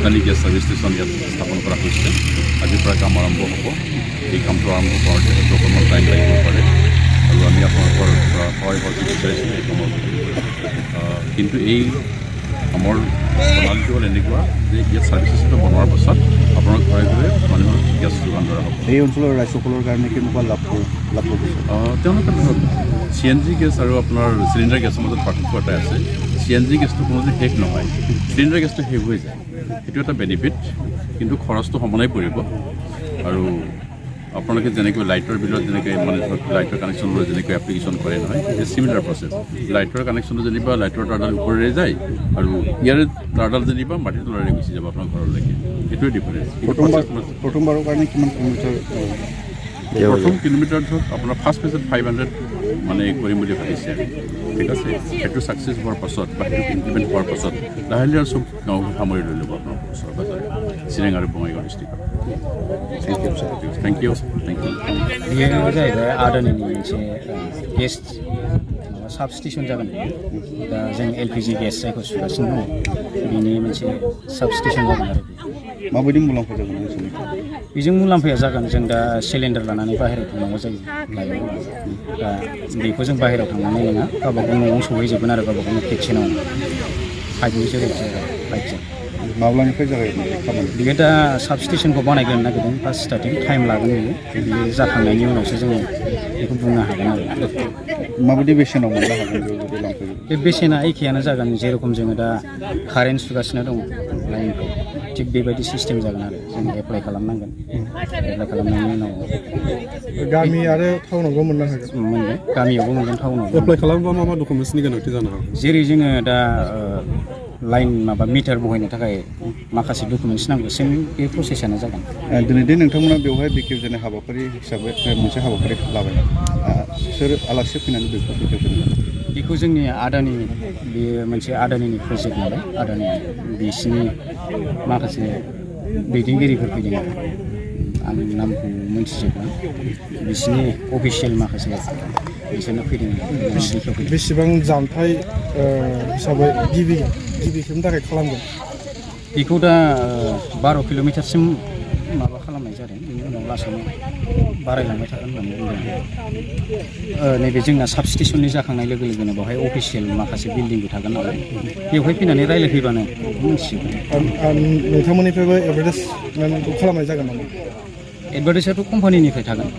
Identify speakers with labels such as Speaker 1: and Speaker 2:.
Speaker 1: Adani Gas Service Station ইয়াত স্থাপন কৰা হৈছে আজিৰ পৰা কাম আৰম্ভ হ'ব এই কামটো আৰম্ভ কৰোঁতে অকণমান টাইম লাগিব পাৰে আৰু আমি আপোনালোকৰ পৰা সহায় সহযোগ বিচাৰিছোঁ এই কামৰ কিন্তু এই কামৰ প্ৰণালীটো হ'ল এনেকুৱা যে ইয়াত ছাৰ্ভিচ ষ্টেচনটো বনোৱাৰ পাছত আপোনাৰ ঘৰে ঘৰে মানুহৰ গেছ যোগান ধৰা হ'ব
Speaker 2: এই অঞ্চলৰ ৰাইজসকলৰ কাৰণে কেনেকুৱা লাভ
Speaker 1: তেওঁলোকে ধৰক CNG গেছ আৰু আপোনাৰ চিলিণ্ডাৰ গেছৰ মাজত পাৰ্থক্য এটা আছে CNG গেছটো কোনোদিন শেষ নহয় চিলিণ্ডাৰ গেছটো শেষ হৈ যায় সেইটো এটা বেনিফিট কিন্তু খৰচটো সমানেই পৰিব আৰু আপোনালোকে যেনেকৈ লাইটৰ বিলত যেনেকৈ মানে ধৰক লাইটৰ কানেকশ্যন লৈ যেনেকৈ এপ্লিকেশ্যন কৰে নহয় এই চিমিলাৰ প্ৰচেছ লাইটৰ কানেকশ্যনটো যেনিবা লাইটৰ তাঁৰডাল ওপৰেৰে যায় আৰু ইয়াৰে তাঁৰডাল যেনিবা মাটিৰ তলেৰে গুচি যাব আপোনাৰ ঘৰলৈকে সেইটোৱে ডিফাৰেঞ্চ
Speaker 2: প্ৰথমবাৰৰ কাৰণে কিমান কিলোমিটাৰ
Speaker 1: প্ৰথম কিলোমিটাৰ ধৰক আপোনাৰ ফাৰ্ষ্ট ফেজত 500 মানে কৰিম বুলি ভাবিছে ঠিক আছে সেইটো ছাকচেছ হোৱাৰ পাছত বা সেইটো ইমপ্লিমেণ্ট হোৱাৰ পাছত লাহে লাহে চব গাঁওবোৰ সামৰি লৈ ল'ব আপোনাৰ ওচৰে পাজৰে চিৰাং আৰু বঙাইগাঁও ডিষ্ট্ৰিক্টত थैंक यू
Speaker 3: ये जाहैबाय आदानिनि मोनसे गेस साब स्टेशन जागोन दा जों LPG गेस जायखौ सुगासिनो दङ बिनि मोनसे साब स्टेशन जागोन आरो
Speaker 2: माबायदि मुलाम्फा जागोन
Speaker 3: बेजों मुलाम्फाया जागोन जों दा सिलिन्डार लानानै बाहेरायाव थांनांगौ जायो दा बेखौ जों बाहेरायाव थांनानै नङा गावबा गाव न'आव सहैजोबगोन आरो गावबा गावनि किटचेनाव पाइपनि जोहै पाइपजों
Speaker 2: माब्लानिफ्राय जागायगोन खामानि
Speaker 3: बेयो दा साब स्टेशनखौ बानायग्रोनो नागिरदों फार्स्ट स्टार्टिं टाइम लागोन बेयो जाखांनायनि उनावसो जोङो बेखौ बुंनो हागोन आरो
Speaker 2: माबायदि बेसेनाव मोननो हागोन बेबायदि लांफैयो
Speaker 3: बे बेसेना एखेयानो जागोन जेरखम जोङो दा कारेन्ट सुगासिनो दङ लाइनखौ थिग बेबायदि सिस्टेम जागोन आरो जों एप्लाइ खालामनांगोन एप्लाइ खालामनायनि उनाव
Speaker 4: गामि आरो टाउनावबो मोननो हागोन
Speaker 3: मोनगोन गामियावबो मोनगोन टाउनावबो
Speaker 4: एप्लाइ खालामोबा मा मा डकुमेन्ट्सनि गोनांथि जानो हागौ
Speaker 3: जेरै जोङो दा लाइन माबा मिटार बहायनो थाखाय माखासे डकुमेन्ट्स नांगौ सेम बे प्रसेसआनो जागोन
Speaker 2: दिनै दि नोंथांमोना बेवहाय बेखेवजेननाय हाबाफारि हिसाबै मोनसे हाबाफारि लाबाय सोर आलासि फैनानै
Speaker 3: बेखौ जोंनि आदानि बेयो मोनसे आदानिनि प्रजेक्ट नालाय आदानि बिसिनि माखासे दैदेनगिरिफोर फैदों आं नामखौ मिथिजोबा बिसिनि अफिसियेल माखासे बिसोरनो फैदों
Speaker 4: बेसेबां जानथाय हिसाबै गिबि खेबनि थाखाय खालामगोन
Speaker 3: बेखौ दा 12 किल'मिटारसिम माबा खालामनाय जादों बेनि उनाव लासैनो बारायलांबाय थागोन होननानै बुंदों नैबे जोंना साब स्टेशननि जाखांनाय लोगो लोगोनो बेवहाय अफिसियेल माखासे बिल्डिंबो थागोन नालाय बेवहाय फैनानै रायज्लायफैबानो मिथिसिगोन
Speaker 4: नोंथांमोननिफ्रायबो एडभार्टाइजमेन्ट खालामनाय जागोन नामा
Speaker 3: एडभार्टाइजआथ' कम्पानिनिफ्राय थागोन